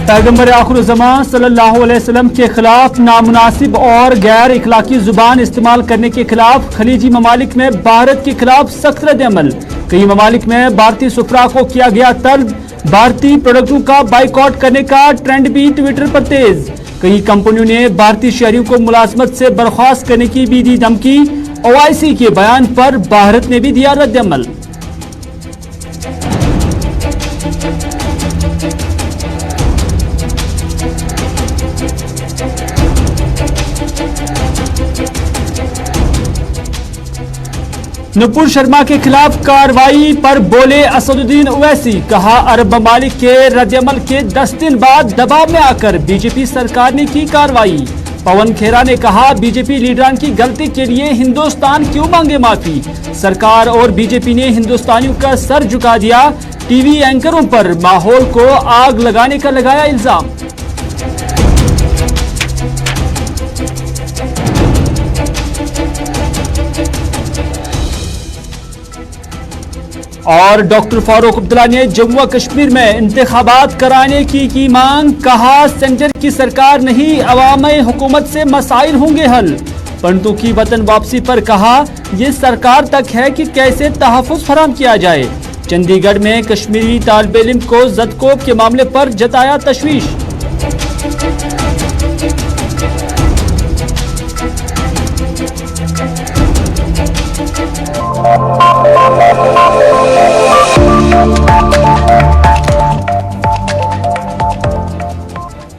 पैगम्बर आखिर-उज़्ज़मान सल्लल्लाहु अलैहि वसल्लम के खिलाफ नामुनासिब और गैर इखलाकी जुबान इस्तेमाल करने के खिलाफ खलीजी ममालिक में भारत के खिलाफ सख्त रद्द-ए-अमल। कई ममालिक में भारतीय सुफरा को किया गया तलब। भारतीय प्रोडक्टों का बाइकआउट करने का ट्रेंड भी ट्विटर पर तेज। कई कंपनियों ने भारतीय शहरियों को मुलाजमत से बर्खास्त करने की भी दी धमकी। ओआईसी के बयान पर भारत ने भी दिया रद्द-ए-अमल। नुपुर शर्मा के खिलाफ कार्रवाई पर बोले असदुद्दीन ओवैसी। कहा, अरब ममालिक के रद्द-ए-अमल के 10 दिन बाद दबाव में आकर बीजेपी सरकार ने की कार्रवाई। पवन खेरा ने कहा, बीजेपी लीडरान की गलती के लिए हिंदुस्तान क्यों मांगे माफी। सरकार और बीजेपी ने हिंदुस्तानियों का सर झुका दिया। टीवी एंकरों पर माहौल को आग लगाने का लगाया इल्जाम। और डॉक्टर फारूक अब्दुल्ला ने जम्मू कश्मीर में इंतखाबात कराने की मांग। कहा, सेंटर की सरकार नहीं, अवामी हुकूमत से मसाइल होंगे हल। पंडितों की वतन वापसी पर कहा, ये सरकार तक है कि कैसे तहफ़्फ़ुज़ फराहम किया जाए। चंडीगढ़ में कश्मीरी तालिब इल्म को ज़दकोब के मामले पर जताया तशवीश।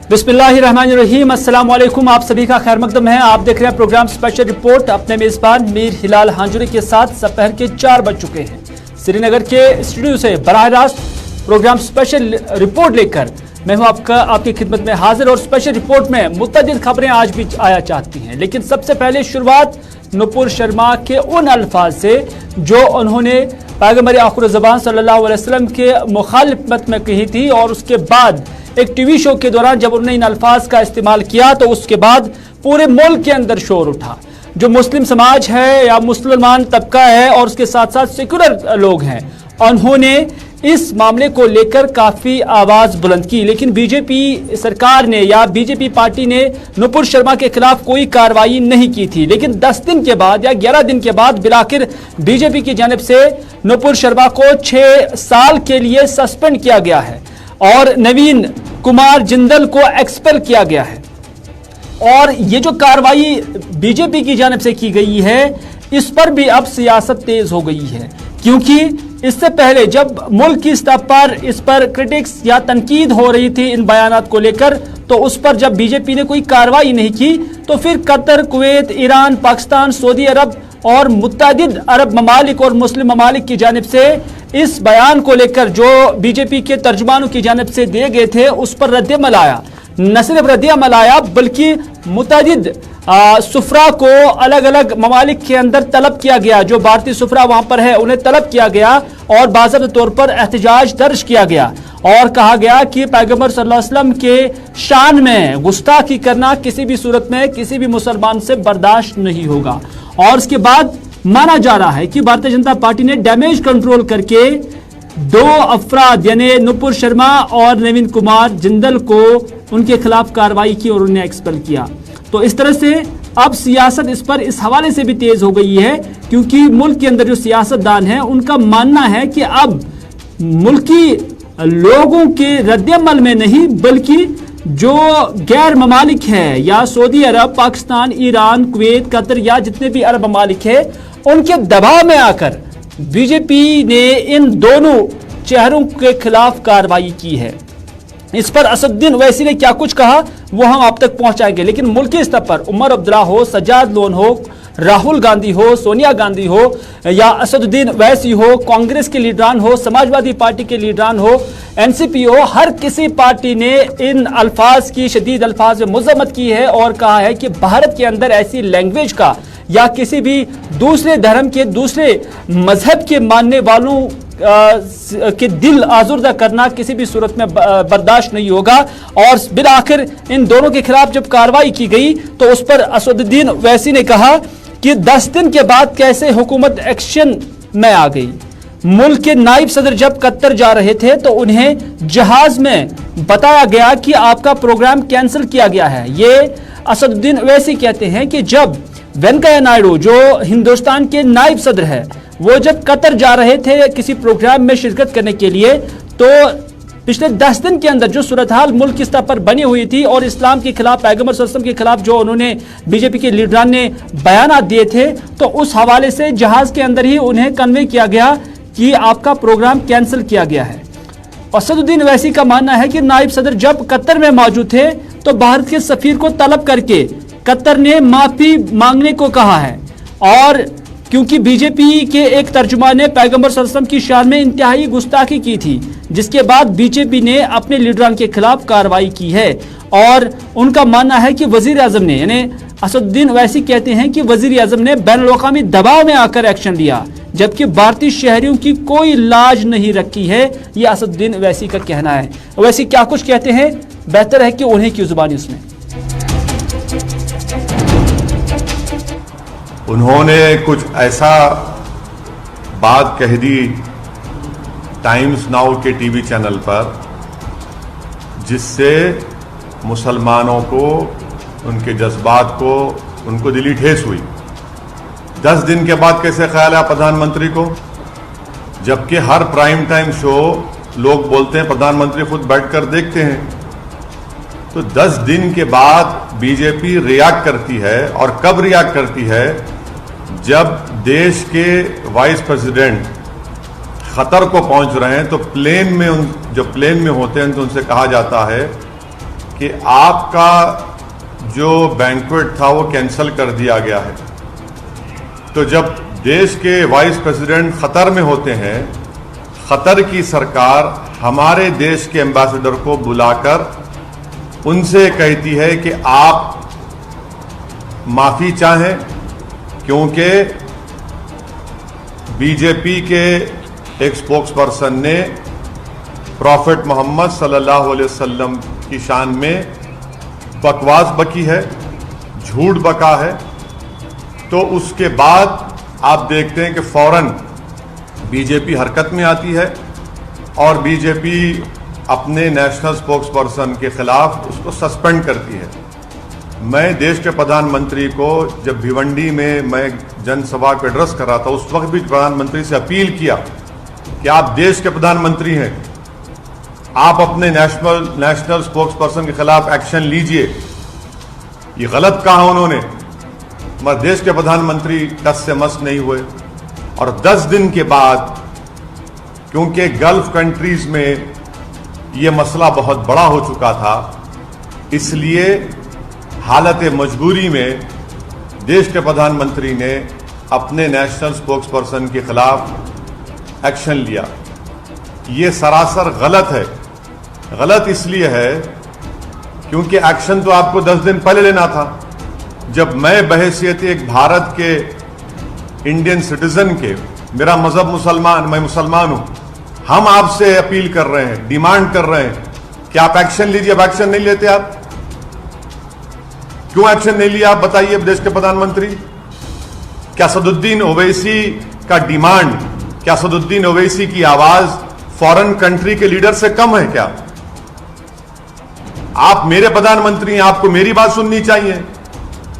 बिस्मिल्लाहिर्रहमानिर्रहीम, अस्सलाम वालेकुम। आप सभी का खैर मकदम है। आप देख रहे हैं प्रोग्राम स्पेशल रिपोर्ट। अपने मेजबान मीर हिलाल हांजुरी के साथ दोपहर के 4 बज चुके हैं। श्रीनगर के स्टूडियो से बराह रास्त प्रोग्राम स्पेशल रिपोर्ट लेकर मैं हूं आपकी खिदमत में हाजिर। और स्पेशल रिपोर्ट में मुतअद्दिद खबरें आज भी आया चाहती हैं, लेकिन सबसे पहले शुरुआत नुपुर शर्मा के उन अल्फाज से जो उन्होंने पैगम्बर आखिर-उज़्ज़मान सल्लल्लाहु अलैहि वसल्लम के मुखालिफत में कही थी। और उसके बाद एक टीवी शो के दौरान जब उन्होंने इन अल्फाज का इस्तेमाल किया तो उसके बाद पूरे मुल्क के अंदर शोर उठा। जो मुस्लिम समाज है या मुसलमान तबका है और उसके साथ साथ सेकुलर लोग हैं, उन्होंने इस मामले को लेकर काफी आवाज बुलंद की। लेकिन बीजेपी सरकार ने या बीजेपी पार्टी ने नुपुर शर्मा के खिलाफ कोई कार्रवाई नहीं की थी। लेकिन 10 दिन के बाद या 11 दिन के बाद बिलाखिर बीजेपी की जानिब से नुपुर शर्मा को 6 साल के लिए सस्पेंड किया गया है और नवीन कुमार जिंदल को एक्सपेल किया गया है। और ये जो कार्रवाई बीजेपी की जानिब से की गई है, इस पर भी अब सियासत तेज हो गई है। क्योंकि इससे पहले जब मुल्क की सतह पर इस पर क्रिटिक्स या तनकीद हो रही थी इन बयानात को लेकर, तो उस पर जब बीजेपी ने कोई कार्रवाई नहीं की तो फिर Qatar, Kuwait, Iran, Pakistan, Saudi Arab और मुत्तअद्दिद अरब ममालिक और मुस्लिम ममालिक की जानिब से इस बयान को लेकर जो बीजेपी के तर्जुमानों की जानिब से दिए गए थे उस पर रद्द-ए-अमल आया। न सिर्फ रद्द-ए-अमल आया बल्कि मुत्तअद्दिद सुफरा को अलग अलग ममालिक के अंदर तलब किया गया। जो भारतीय सुफरा वहां पर है उन्हें तलब किया गया और बाज़ाब्ता तौर पर एहतजाज दर्ज किया गया और कहा गया कि पैगम्बर सल्लल्लाहु अलैहि वसल्लम के शान में गुस्ताखी करना किसी भी सूरत में किसी भी मुसलमान से बर्दाश्त नहीं होगा। और उसके बाद माना जा रहा है कि भारतीय जनता पार्टी ने डैमेज कंट्रोल करके 2 अफराद यानी नुपुर शर्मा और नवीन कुमार जिंदल को उनके खिलाफ कार्रवाई की और उन्हें एक्सपेल किया। तो इस तरह से अब सियासत इस पर इस हवाले से भी तेज हो गई है, क्योंकि मुल्क के अंदर जो सियासतदान है उनका मानना है कि अब मुल्की लोगों के रद्द-ए-अमल में नहीं बल्कि जो गैर ममालिक है या सऊदी अरब, पाकिस्तान, ईरान, कुवैत, कतर या जितने भी अरब ममालिक है उनके दबाव में आकर बीजेपी ने इन दोनों चेहरों के खिलाफ कार्रवाई की है। इस पर असदुद्दीन ओवैसी ने क्या कुछ कहा वो हम आप तक पहुंचाएंगे। लेकिन मुल्की स्तर पर उमर अब्दुल्ला हो, सज्जाद लोन हो, राहुल गांधी हो, सोनिया गांधी हो या असदुद्दीन ओवैसी हो, कांग्रेस के लीडरान हो, समाजवादी पार्टी के लीडरान हो, एनसीपी हो, हर किसी पार्टी ने इन अल्फाज की शदीद अल्फाज में मजम्मत की है और कहा है कि भारत के अंदर ऐसी लैंग्वेज का या किसी भी दूसरे धर्म के, दूसरे मजहब के मानने वालों के दिल आजुर्दा करना किसी भी सूरत में बर्दाश्त नहीं होगा। और बिल आखिर इन दोनों के खिलाफ जब कार्रवाई की गई तो उस पर असदुद्दीन ओवैसी ने कहा कि 10 दिन के बाद कैसे हुकूमत एक्शन में आ गई। मुल्क के नायब सदर जब कतर जा रहे थे तो उन्हें जहाज में बताया गया कि आपका प्रोग्राम कैंसिल किया गया है। ये असदुद्दीन ओवैसी कहते हैं कि जब वेंकैया नायडू जो हिंदुस्तान के नायब सदर है वो जब कतर जा रहे थे किसी प्रोग्राम में शिरकत करने के लिए, तो पिछले 10 दिन के अंदर जो सूरत हाल मुल्क की सतह पर बनी हुई थी और इस्लाम के खिलाफ, पैगंबर सल्लल्लाहु अलैहि वसल्लम के खिलाफ जो उन्होंने बीजेपी के लीडरान ने बयान दिए थे, तो उस हवाले से जहाज के अंदर ही उन्हें कन्वे किया गया कि आपका प्रोग्राम कैंसिल किया गया है। असदुद्दीन ओवैसी का मानना है कि नायब सदर जब कतर में मौजूद थे तो भारत के सफीर को तलब करके कतर ने माफी मांगने को कहा है, और क्योंकि बीजेपी के एक तर्जुमान ने पैगंबर सल्लल्लाहु अलैहि वसल्लम की शान में इंतहाई गुस्ताखी की थी, जिसके बाद बीजेपी ने अपने लीडरान के खिलाफ कार्रवाई की है। और उनका मानना है कि वजीर आजम ने, यानी असदुद्दीन ओवैसी कहते हैं कि वजीर आजम ने बैनुल-अक़वामी दबाव में आकर एक्शन लिया, जबकि भारतीय शहरियों की कोई लाज नहीं रखी है। यह असदुद्दीन ओवैसी का कहना है। ओवैसी क्या कुछ कहते हैं, बेहतर है कि उन्हीं की जुबानी सुने। उन्होंने कुछ ऐसा बात कह दी टाइम्स नाउ के टीवी चैनल पर जिससे मुसलमानों को, उनके जज्बात को, उनको दिली ठेस हुई। 10 दिन के बाद कैसे ख्याल है प्रधानमंत्री को, जबकि हर प्राइम टाइम शो लोग बोलते हैं प्रधानमंत्री खुद बैठकर देखते हैं। तो 10 दिन के बाद बीजेपी रिएक्ट करती है, और कब रिएक्ट करती है, जब देश के वाइस प्रेसिडेंट खतर को पहुंच रहे हैं तो प्लेन में, जो प्लेन में होते हैं तो उनसे कहा जाता है कि आपका जो बैंक्वेट था वो कैंसिल कर दिया गया है। तो जब देश के वाइस प्रेसिडेंट खतर में होते हैं, खतर की सरकार हमारे देश के एम्बेसडर को बुलाकर उनसे कहती है कि आप माफी चाहें, क्योंकि बीजेपी के एक स्पोक्स पर्सन ने प्रॉफेट मोहम्मद सल्लल्लाहु अलैहि वसल्लम की शान में बकवास बकी है, झूठ बका है। तो उसके बाद आप देखते हैं कि फौरन बीजेपी हरकत में आती है और बीजेपी अपने नेशनल स्पोक्स पर्सन के खिलाफ उसको सस्पेंड करती है। मैं देश के प्रधानमंत्री को जब भिवंडी में मैं जनसभा को एड्रेस कर रहा था, उस वक्त भी प्रधानमंत्री से अपील किया कि आप देश के प्रधानमंत्री हैं, आप अपने नेशनल स्पोक्स पर्सन के खिलाफ एक्शन लीजिए। ये गलत कहा उन्होंने, मगर देश के प्रधानमंत्री टस से मस नहीं हुए। और 10 दिन के बाद, क्योंकि गल्फ कंट्रीज में ये मसला बहुत बड़ा हो चुका था, इसलिए हालत मजबूरी में देश के प्रधानमंत्री ने अपने नेशनल स्पोक्स पर्सन के खिलाफ एक्शन लिया। ये सरासर गलत है। गलत इसलिए है क्योंकि एक्शन तो आपको 10 दिन पहले लेना था। जब मैं बहैसियत एक भारत के इंडियन सिटीजन के, मेरा मजहब मुसलमान, मैं मुसलमान हूं, हम आपसे अपील कर रहे हैं, डिमांड कर रहे हैं कि आप एक्शन लीजिए। अब एक्शन नहीं लेते आप, क्यों एक्शन नहीं लिया आप बताइए देश के प्रधानमंत्री। क्या असदुद्दीन ओवैसी का डिमांड, क्या असदुद्दीन ओवैसी की आवाज फॉरेन कंट्री के लीडर से कम है क्या? आप मेरे प्रधानमंत्री हैं, आपको मेरी बात सुननी चाहिए।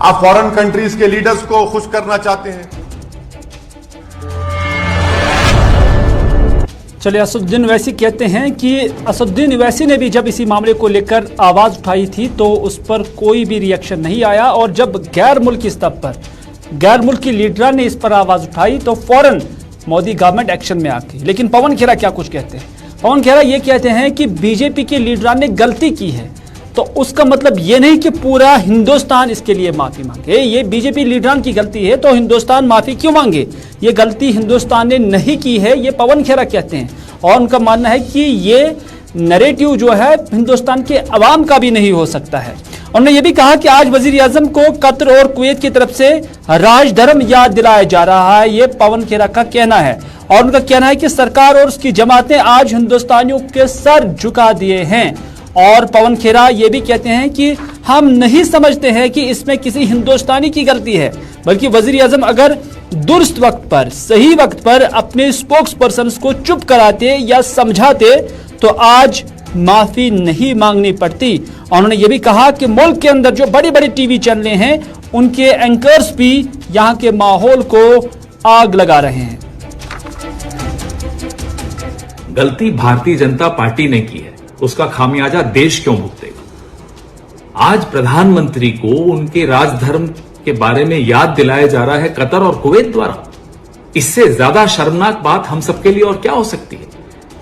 आप फॉरेन कंट्रीज के लीडर्स को खुश करना चाहते हैं। चलिए, असदुद्दीन ओवैसी कहते हैं कि असदुद्दीन ओवैसी ने भी जब इसी मामले को लेकर आवाज उठाई थी तो उस पर कोई भी रिएक्शन नहीं आया, और जब गैर मुल्की स्तर पर गैर मुल्की लीडर ने इस पर आवाज उठाई तो फौरन मोदी गवर्नमेंट एक्शन में आ गई। लेकिन पवन खेरा क्या कुछ कहते हैं? पवन खेरा ये कहते हैं कि बीजेपी के लीडर ने गलती की है, तो उसका मतलब ये नहीं कि पूरा हिंदुस्तान इसके लिए माफी मांगे। ये बीजेपी लीडरान की गलती है तो हिंदुस्तान माफी क्यों मांगे? ये गलती हिंदुस्तान ने नहीं की है, ये पवन खेरा कहते हैं। और उनका मानना है कि ये नैरेटिव जो है हिंदुस्तान के अवाम का भी नहीं हो सकता है। उन्होंने ये भी कहा कि आज वजीर आजम को कतर और कुवैत की तरफ से राजधर्म याद दिलाया जा रहा है, ये पवन खेरा का कहना है। और उनका कहना है कि सरकार और उसकी जमातें आज हिंदुस्तानियों के सर झुका दिए हैं। और पवन खेरा ये भी कहते हैं कि हम नहीं समझते हैं कि इसमें किसी हिंदुस्तानी की गलती है, बल्कि वजीर आजम अगर दुरुस्त वक्त पर, सही वक्त पर अपने स्पोक्स पर्सन को चुप कराते या समझाते तो आज माफी नहीं मांगनी पड़ती। और उन्होंने ये भी कहा कि मुल्क के अंदर जो बड़ी बड़ी टीवी चैनलें हैं उनके एंकर्स भी यहां के माहौल को आग लगा रहे हैं। गलती भारतीय जनता पार्टी ने की है, उसका खामियाजा देश क्यों भुगतेगा? आज प्रधानमंत्री को उनके राजधर्म के बारे में याद दिलाया जा रहा है कतर और कुवैत द्वारा। इससे ज्यादा शर्मनाक बात हम सबके लिए और क्या हो सकती है?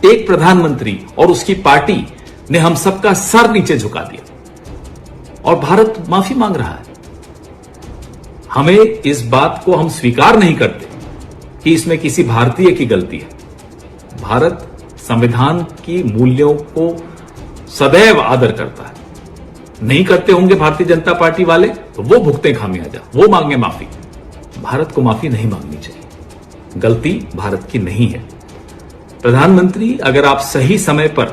एक प्रधानमंत्री और उसकी पार्टी ने हम सबका सर नीचे झुका दिया और भारत माफी मांग रहा है। हमें इस बात को हम स्वीकार नहीं करते कि इसमें किसी भारतीय की गलती है। भारत संविधान की मूल्यों को सदैव आदर करता है। नहीं करते होंगे भारतीय जनता पार्टी वाले तो वो भुगते खामियाजा, वो मांगे माफी। भारत को माफी नहीं मांगनी चाहिए, गलती भारत की नहीं है। प्रधानमंत्री अगर आप सही समय पर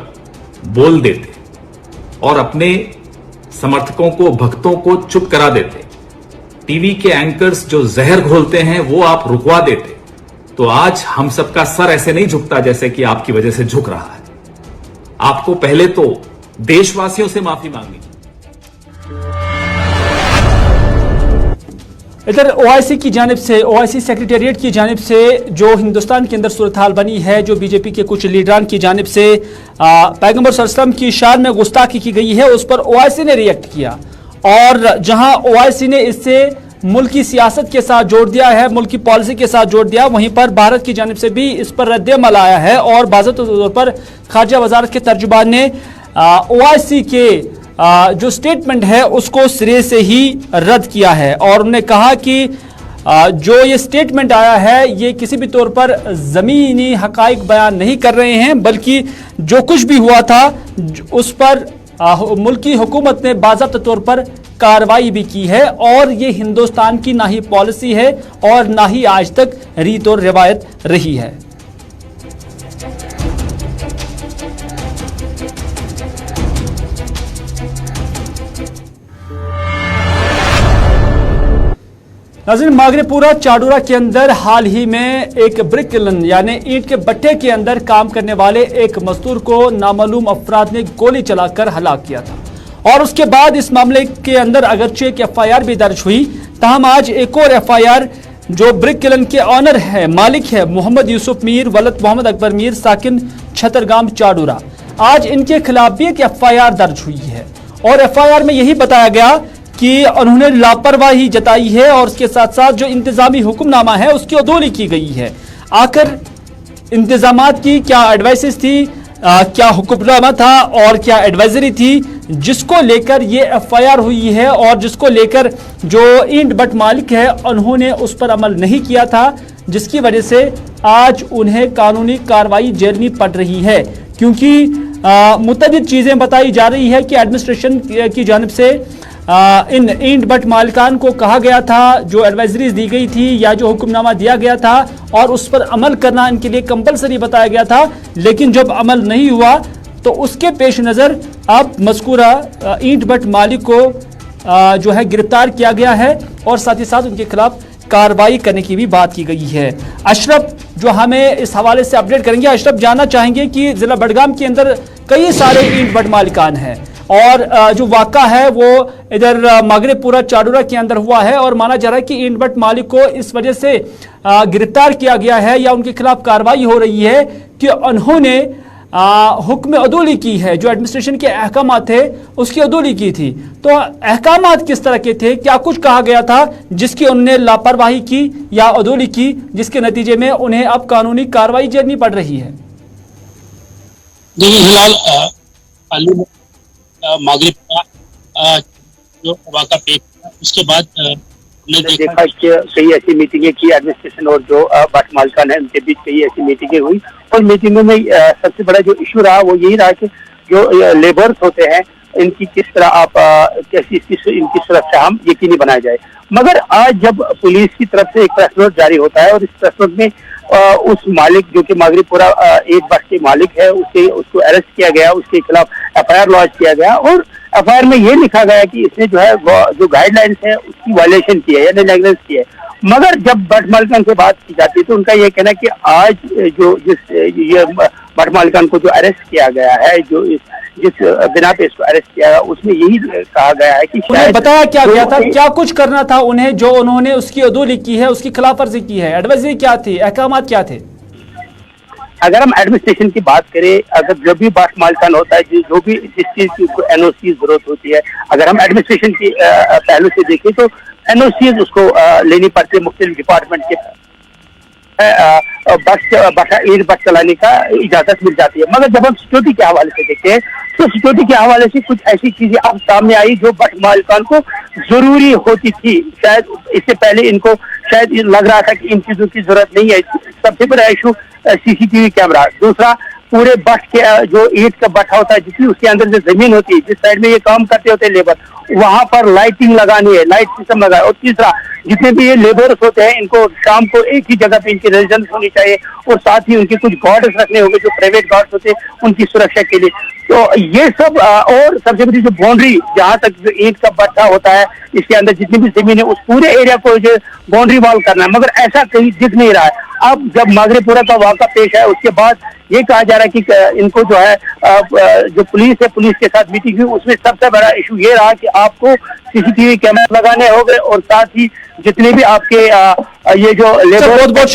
बोल देते और अपने समर्थकों को, भक्तों को चुप करा देते, टीवी के एंकर्स जो जहर घोलते हैं वो आप रुकवा देते, तो आज हम सबका सर ऐसे नहीं झुकता जैसे कि आपकी वजह से झुक रहा है। आपको पहले तो देशवासियों से माफी मांगनी। इधर ओआईसी की जानिब से, ओआईसी सेक्रेटेरिएट की जानिब से जो हिंदुस्तान के अंदर सूरत हाल बनी है, जो बीजेपी के कुछ लीडरान की जानिब से पैगंबर सल्लल्लाहु अलैहि वसल्लम की शान में गुस्ताखी की गई है, उस पर ओआईसी ने रिएक्ट किया। और जहां ओआईसी ने इससे मुल्क की सियासत के साथ जोड़ दिया है, मुल्क की पॉलिसी के साथ जोड़ दिया, वहीं पर भारत की जानिब से भी इस पर रद्द-ए-अमल आया है। और बाज़ाब्ता तौर पर खारजा वजारत के तर्जुमान ने ओआईसी के जो स्टेटमेंट है उसको सिरे से ही रद्द किया है। और उन्होंने कहा कि जो ये स्टेटमेंट आया है ये किसी भी तौर पर ज़मीनी हकाइक बयान नहीं कर रहे हैं, बल्कि जो कुछ भी हुआ था उस पर मुल्की हुकूमत ने बाज़ाब्ता तौर पर कार्रवाई भी की है। और ये हिंदुस्तान की ना ही पॉलिसी है और ना ही आज तक रीत और रिवायत रही है। नाज़रीन, मागरेपुरा चाडूरा के अंदर हाल ही में एक ब्रिक किलन यानी ईंट के भट्टे के अंदर काम करने वाले एक मजदूर को नामालूम अफराद ने गोली चलाकर हलाक किया था। और उसके बाद इस मामले के अंदर अगरचे एक एफआईआर भी दर्ज हुई, ताहम आज एक और एफआईआर जो ब्रिक किलन के ऑनर है, मालिक है मोहम्मद यूसुफ मीर वलद मोहम्मद अकबर मीर साकिन छतरगाम चाडूरा, आज इनके खिलाफ भी एक एफआईआर दर्ज हुई है। और एफआईआर में यही बताया गया कि उन्होंने लापरवाही जताई है और उसके साथ साथ जो इंतजामी हुक्मनामा है उसकी अदोली की गई है। आखिर इंतजामात की क्या एडवाइसेस थी, क्या हुक्मनामा था और क्या एडवाइजरी थी जिसको लेकर ये एफआईआर हुई है और जिसको लेकर जो ईंट भट्ट मालिक है उन्होंने उस पर अमल नहीं किया था, जिसकी वजह से आज उन्हें कानूनी कार्रवाई झेलनी पड़ रही है। क्योंकि मुतअद्दिद चीजें बताई जा रही है कि एडमिनिस्ट्रेशन की जानिब से इन ईंट भट्ट मालिकान को कहा गया था, जो एडवाइजरीज दी गई थी या जो हुक्मनामा दिया गया था और उस पर अमल करना इनके लिए कंपलसरी बताया गया था, लेकिन जब अमल नहीं हुआ तो उसके पेश नज़र अब मज़कूरा ईंट भट्ट मालिक को जो है गिरफ्तार किया गया है और साथ ही साथ उनके खिलाफ कार्रवाई करने की भी बात की गई है। अशरफ जो हमें इस हवाले से अपडेट करेंगे। अशरफ, जानना चाहेंगे कि जिला बडगाम के अंदर कई सारे ईंट भट्ट मालिकान हैं और जो वाक़ा है वो इधर मागरेपुरा चाडूरा के अंदर हुआ है और माना जा रहा है कि ईंट भट्ट मालिक को इस वजह से गिरफ्तार किया गया है या उनके खिलाफ कार्रवाई हो रही है कि उन्होंने हुक्म अदोली की है, जो एडमिनिस्ट्रेशन के अहकामात थे उसकी अदोली की थी। तो अहकामात किस तरह के थे, क्या कुछ कहा गया था जिसकी उन्होंने लापरवाही की या अदोली की, जिसके नतीजे में उन्हें अब कानूनी कार्रवाई झेलनी पड़ रही है? देखिए फिलहाल मागरेपुरा जो वाक़ा पेश हुआ उसके बाद हमने देखा कि कई ऐसी मीटिंगें की एडमिनिस्ट्रेशन और जो भट्ट मालिकान है उनके बीच कई ऐसी मीटिंगें हुई और मीटिंगों में सबसे बड़ा जो इशू रहा वो यही रहा कि जो लेबर्स होते हैं इनकी किस तरह आप कैसी इनकी सुरक्षा हम यकीनी बनाया जाए। मगर आज जब पुलिस की तरफ से एक प्रेस नोट जारी होता है और इस प्रेस नोट में उस मालिक जो कि मागरेपुरा एक भट्ट के मालिक है उसको अरेस्ट किया गया, उसके खिलाफ एफआईआर लॉन्च किया गया और एफआईआर में ये लिखा गया कि इसने जो है जो गाइडलाइंस है उसकी वायलेशन की है या नेग्लिजेंस की है। मगर जब भट्ट मालिकान से बात की जाती है तो उनका ये कहना है कि आज जो ये भट्ट मालिकान को जो अरेस्ट किया गया है, जो जिस बिना पे इसको अरेस्ट किया गया, उसमें यही कहा गया है कि शायद बताया क्या गया था, क्या कुछ करना था उन्हें, जो उन्होंने उसकी अदूली की है, उसकी खिलाफवर्जी की है, एडवाइजरी क्या थी, अहकामात क्या थे? अगर हम एडमिनिस्ट्रेशन की बात करें, अगर जो भी भट्ट मालिकान होता है, जो भी जिस चीज की उसको एनओसी जरूरत होती है, अगर हम एडमिनिस्ट्रेशन की पहलू से देखें तो एनओसी उसको लेनी पड़ती है मुख्तलिफ डिपार्टमेंट के बस चलाने का इजाजत मिल जाती है। मगर जब हम सिक्योरिटी के हवाले से देखते हैं तो सिक्योरिटी के हवाले से कुछ ऐसी चीजें अब सामने आई जो भट्ट मालिकान को जरूरी होती थी। शायद इससे पहले इनको शायद लग रहा था कि इन चीजों की जरूरत नहीं है। सबसे बड़ा इशू सीसीटीवी कैमरा, दूसरा पूरे भट्ट के जो ईंट का भट्टा होता है, जिसमें उसके अंदर जो जमीन होती है, जिस साइड में ये काम करते होते हैं लेबर, वहां पर लाइटिंग लगानी है, लाइट सिस्टम लगा है। और तीसरा, जितने भी ये लेबर्स होते हैं इनको शाम को एक ही जगह पे इनकी रेजिडेंस होनी चाहिए और साथ ही उनके कुछ गार्ड्स रखने होंगे जो प्राइवेट गार्ड्स होते हैं उनकी सुरक्षा के लिए। तो ये सब और सबसे बड़ी जो बाउंड्री, जहां तक जो ईंट का भट्टा होता है इसके अंदर जितनी भी जमीन है उस पूरे एरिया को जो बाउंड्री वॉल करना है, मगर ऐसा कहीं दिख नहीं रहा है। अब जब मागरेपुरा का वाक़ा पेश है उसके बाद ये कहा जा रहा है कि इनको जो है जो पुलिस है, पुलिस के साथ मीटिंग हुई, उसमें सबसे बड़ा इशू ये रहा कि आपको सीसीटीवी कैमरा लगाने होंगे और साथ ही जितने भी आपके ये जो बहुत बहुत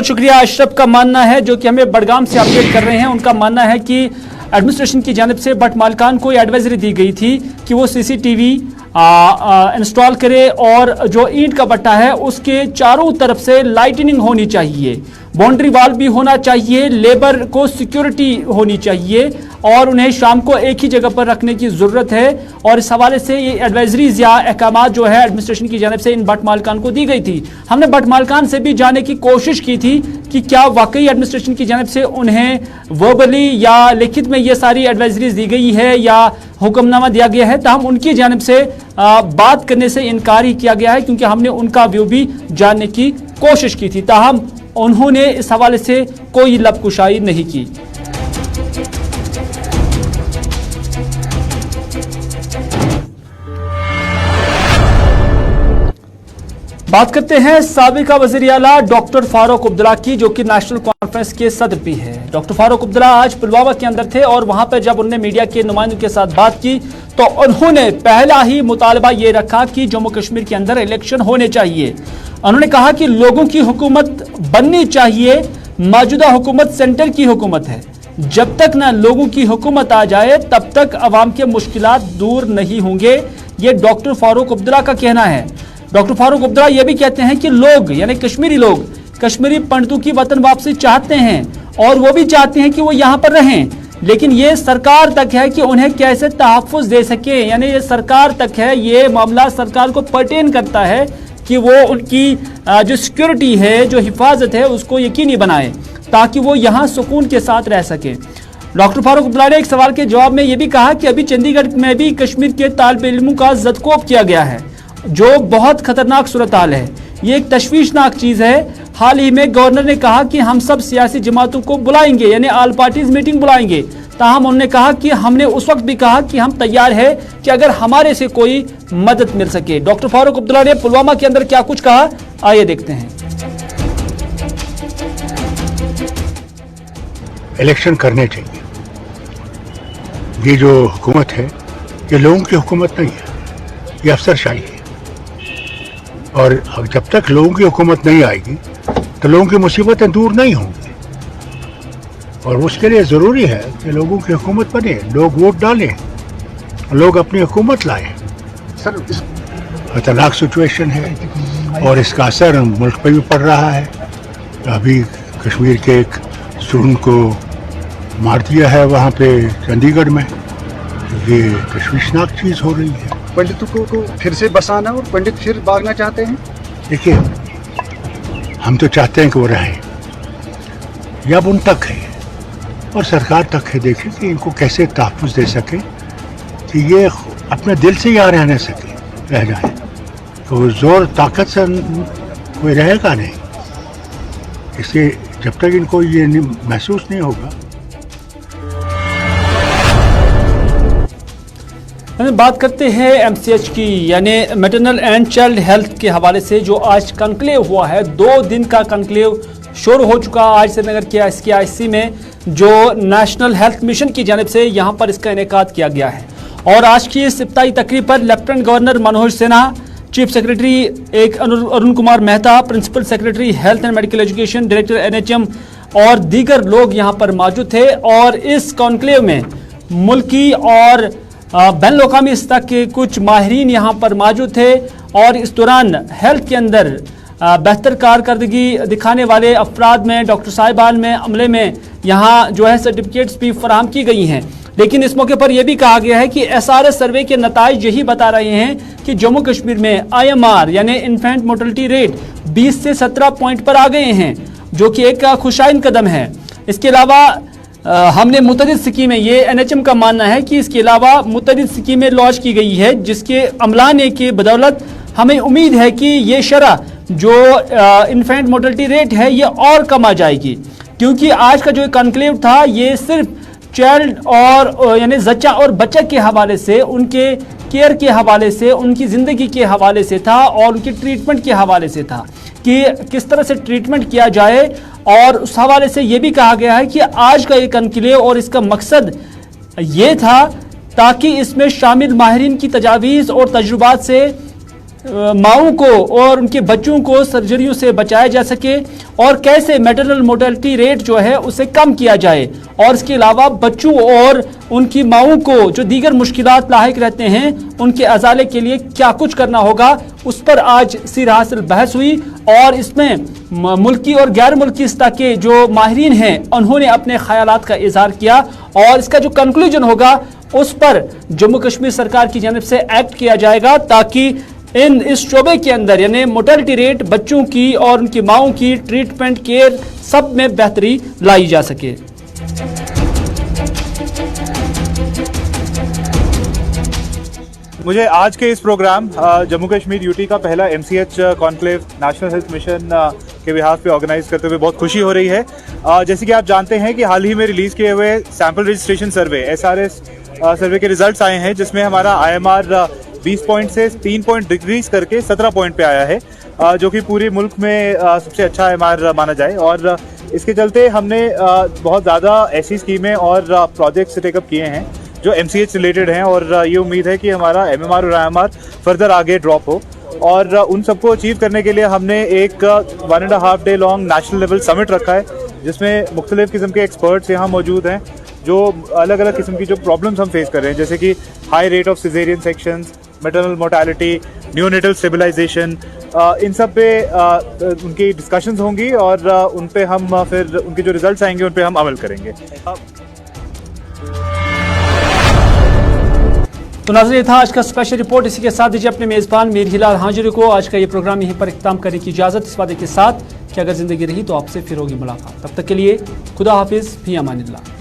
शुक्रिया। अशरफ का मानना है, जो कि हमें बड़गाम से अपडेट कर रहे हैं, उनका मानना है कि एडमिनिस्ट्रेशन की जानिब से भट्ट मालिकान को एडवाइजरी दी गई थी कि वो सीसीटीवी इंस्टॉल करे और जो ईंट का भट्टा है उसके चारों तरफ से लाइटनिंग होनी चाहिए, बाउंड्री वॉल भी होना चाहिए, लेबर को सिक्योरिटी होनी चाहिए और उन्हें शाम को एक ही जगह पर रखने की जरूरत है। और इस हवाले से ये एडवाइजरीज या अहकामात जो है एडमिनिस्ट्रेशन की जानिब से इन भट्ट मालिकान को दी गई थी। हमने भट्ट मालिकान से भी जानने की कोशिश की थी कि क्या वाकई एडमिनिस्ट्रेशन की जानिब से उन्हें वर्बली या लिखित में ये सारी एडवाइजरीज दी गई है या हुक्मनामा दिया गया है। तमाम उनकी जानिब से बात करने से इनकार ही किया गया है, क्योंकि हमने उनका व्यू भी जानने की कोशिश की थी। ताहम उन्होंने इस हवाले से कोई लबकुशाई नहीं की। बात करते हैं साबिका वज़ीर आला डॉक्टर फारूक अब्दुल्ला की, जो कि नेशनल कॉन्फ्रेंस के सदर भी है। डॉक्टर फारूक अब्दुल्ला आज पुलवामा के अंदर थे और वहां पर जब उन्होंने मीडिया के नुमाइंदों के साथ बात की तो उन्होंने पहला ही मुतालबा ये रखा कि जम्मू कश्मीर के अंदर इलेक्शन होने चाहिए। उन्होंने कहा कि लोगों की हुकूमत बननी चाहिए, मौजूदा हुकूमत सेंटर की हुकूमत है, जब तक ना लोगों की हुकूमत आ जाए तब तक अवाम के मुश्किलात दूर नहीं होंगे। ये डॉक्टर फारूक अब्दुल्ला का कहना है। डॉक्टर फारूक अब्दुल्ला ये भी कहते हैं कि लोग यानी कश्मीरी लोग कश्मीरी पंडितों की वतन वापसी चाहते हैं और वो भी चाहते हैं कि वो यहाँ पर रहें, लेकिन ये सरकार तक है कि उन्हें कैसे तहफ़्फ़ुज़ दे सके। यानी ये सरकार तक है, ये मामला सरकार को पर्टेन करता है कि वो उनकी जो सिक्योरिटी है, जो हिफाजत है, उसको यकीनी बनाए ताकि वो यहाँ सुकून के साथ रह सके। डॉक्टर फारूक अब्दुल्ला ने एक सवाल के जवाब में ये भी कहा कि अभी चंडीगढ़ में भी कश्मीर के तालिब इल्मों का ज़दकोब किया गया है, जो बहुत खतरनाक सूरत हाल है। ये एक तशवीशनाक चीज़ है। हाल ही में गवर्नर ने कहा कि हम सब सियासी जमातों को बुलाएंगे, यानी ऑल पार्टीज मीटिंग बुलाएंगे। ताहम उन्होंने कहा कि हमने उस वक्त भी कहा कि हम तैयार है कि अगर हमारे से कोई मदद मिल सके। डॉक्टर फारूक अब्दुल्ला ने पुलवामा के अंदर क्या कुछ कहा, आइए देखते हैं। इलेक्शन करने चाहिए। ये जो हुकूमत है ये लोगों की हुकूमत नहीं है, ये अफसरशाही है। और जब तक लोगों की हुकूमत नहीं आएगी तो लोगों की मुसीबतें दूर नहीं होंगी। और उसके लिए ज़रूरी है कि लोगों की हुकूमत बने, लोग वोट डालें, लोग अपनी हुकूमत लाएं। सर खतरनाक सिचुएशन है और इसका असर मुल्क पर भी पड़ रहा है। अभी कश्मीर के एक स्टूडेंट को मार दिया है वहाँ पे चंडीगढ़ में। ये तशवीशनाक चीज़ हो रही है। पंडितों को फिर से बसाना और पंडित फिर भागना चाहते हैं। देखिए, हम तो चाहते हैं कि वो रहें, या अब उन तक है और सरकार तक है, देखें कि इनको कैसे तहफ़्फ़ुज़ दे सके कि ये अपने दिल से यहाँ रह सके, रह जाए। तो ज़ोर ताकत से कोई रहेगा नहीं। इससे जब तक इनको ये महसूस नहीं होगा। बात करते हैं एमसीएच की, यानी मैटरनल एंड चाइल्ड हेल्थ के हवाले से जो आज कॉन्क्लेव हुआ है। 2 दिन का कॉन्क्लेव शुरू हो चुका। आज श्रीनगर के SKIC में जो नेशनल हेल्थ मिशन की जानिब से यहाँ पर इसका इनेकाद किया गया है। और आज की इस इफ्ताही तकरीब पर lieutenant governor Manoj Sinha, chief secretary Arun Kumar Mehta, principal secretary health and medical education, director NHM और दीगर लोग यहाँ पर मौजूद थे। और इस कॉन्क्लेव में मुल्की और बैन अवी सतह के कुछ माहिरीन यहाँ पर मौजूद थे। और इस दौरान हेल्थ के अंदर बेहतर कारकर्दगी दिखाने वाले अफराद में, डॉक्टर साहिबान में, अमले में यहाँ जो है सर्टिफिकेट्स भी फराहम की गई हैं। लेकिन इस मौके पर यह भी कहा गया है कि SRS सर्वे के नताइज यही बता रहे हैं कि जम्मू कश्मीर में IMR यानी इन्फेंट मोर्टलिटी रेट 20 से 17 पॉइंट पर आ गए हैं, जो कि एक खुशाइन कदम है। इसके अलावा हमने मुतअद्दिद स्कीमें, ये NHM का मानना है कि इसके अलावा मुतअद्दिद स्कीमें लॉन्च की गई है, जिसके अमलाने के बदौलत हमें उम्मीद है कि ये शरह जो इन्फेंट मोर्टलिटी रेट है ये और कम आ जाएगी। क्योंकि आज का जो कॉन्क्लेव था ये सिर्फ चाइल्ड और यानी जच्चा और बच्चा के हवाले से, उनके केयर के हवाले से, उनकी ज़िंदगी के हवाले से था और उनके ट्रीटमेंट के हवाले से था कि किस तरह से ट्रीटमेंट किया जाए। और उस हवाले से ये भी कहा गया है कि आज का ये कॉन्क्लेव और इसका मकसद ये था ताकि इसमें शामिल माहिरीन की तजावीज़ और तजुर्बात से माओं को और उनके बच्चों को सर्जरियों से बचाया जा सके और कैसे मैटरनल मोर्टेलिटी रेट जो है उसे कम किया जाए। और इसके अलावा बच्चों और उनकी माओं को जो दीगर मुश्किलात लाहिक रहते हैं उनके अजाले के लिए क्या कुछ करना होगा, उस पर आज सिर हासिल बहस हुई। और इसमें मुल्की और गैर मुल्की सतह के जो माहिरीन हैं उन्होंने अपने ख्यालात का इजहार किया। और इसका जो कंक्लूजन होगा उस पर जम्मू कश्मीर सरकार की जानिब से एक्ट किया जाएगा ताकि इस शोबे के अंदर यानी मोर्टेलिटी रेट, बच्चों की और उनकी माओं की ट्रीटमेंट, केयर सब में बेहतरी लाई जा सके। मुझे आज के इस प्रोग्राम जम्मू कश्मीर यूटी का पहला MCH conclave national health mission के बिहाफ पे ऑर्गेनाइज करते हुए बहुत खुशी हो रही है। जैसे कि आप जानते हैं कि हाल ही में रिलीज किए हुए सैंपल रजिस्ट्रेशन सर्वे SRS सर्वे के रिजल्ट्स आए हैं, जिसमें हमारा IMR 20 पॉइंट से 3 पॉइंट डिक्रीज करके 17 पॉइंट पे आया है, जो कि पूरे मुल्क में सबसे अच्छा IMR माना जाए। और इसके चलते हमने बहुत ज़्यादा ऐसी स्कीमें और प्रोजेक्ट्स टेकअप किए हैं जो MCH रिलेटेड हैं। और ये उम्मीद है कि हमारा MMR और IMR फर्दर आगे ड्रॉप हो। और उन सबको अचीव करने के लिए हमने एक 1.5 day long national level summit रखा है, जिसमें मुख्तलिफ किस्म के एक्सपर्ट्स यहाँ मौजूद हैं जो अलग अलग किस्म की जो प्रॉब्लम्स हम फेस कर रहे हैं, जैसे कि high rate of caesarean sections, maternal mortality, neonatal stabilisation, इन सब पे उनकी डिस्कशंस होंगी और उन पे हम फिर उनके जो रिजल्ट्स आएंगे उन पे हम अमल करेंगे। तो नाज़रीन, था आज का स्पेशल रिपोर्ट। इसी के साथ दीजिए अपने मेज़बान मीर हिलाल हाजिरी को आज का ये प्रोग्राम यहीं पर इख्तिताम करने की इजाज़त, इस वादे के साथ कि अगर ज़िंदगी रही तो आपसे फिर होगी मुलाकात। तब तक के लिए खुदा हाफिज़, फी अमानिल्लाह।